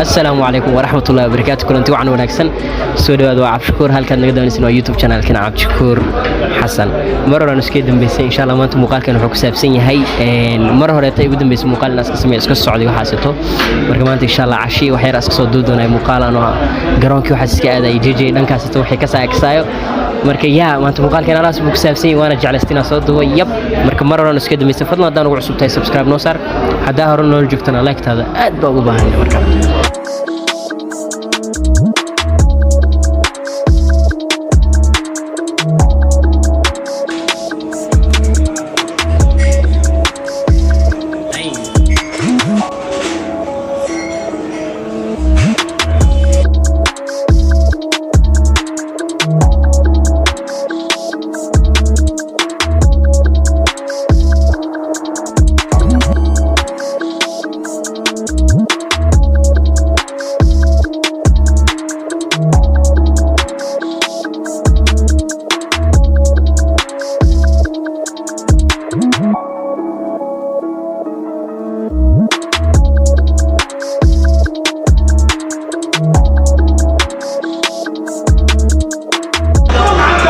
السلام عليكم ورحمة الله وبركاته. كلنتي وعن ونكسن سودو هذا عبد الشكور هل كان نقدر نسمع يوتيوب channel كنا عبد الشكور حسن مرة نسكيد بس إن شاء الله ما أنتم مقال كانوا حكوا سابسين هاي مرة هرت يبدأ بس مقال الناس كسمع اسكت السعودية وحاسته مرة إن شاء الله عشي وحير اسكت صدودنا مقال أنا جرانك وحاسس كذا يجي نكاسته وحي كسا كسايو marka yaa maanta muuqaalkan alaas buu ku saabsan waana jeclaystina soo duway yab marka mar hore iska dhameysay fadlan hadaan ugu cusubtahay subscribe noo saar hadaa hore noo joogtana like taada aad baa ugu baahan marka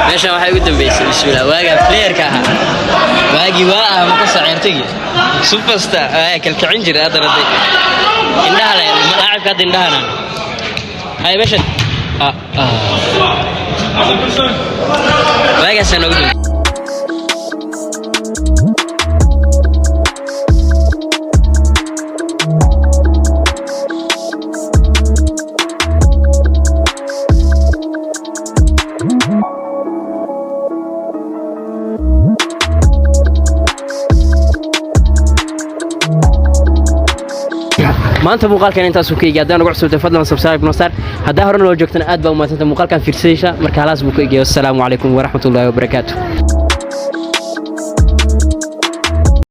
meeshan waxay ugu dambeysay bismiillah waaga player ka ahaa waagi waa ma ka saacirtay superstar ay kalkicin jiray hadana indhaha leh laacibka hadda indhahana ay meeshan waaga san ugu dambeysay maanta muuqaalkan intaas uu ka eegay hadaan ugu cusubtay fadlan subscribe noo saar hadaa hore noo joogtana aad baa u maasanta muuqaalkan fiirsaysa marka halaas buu ka eegay. Assalaamu calaykum wa rahmatullaahi wa barakaatuh.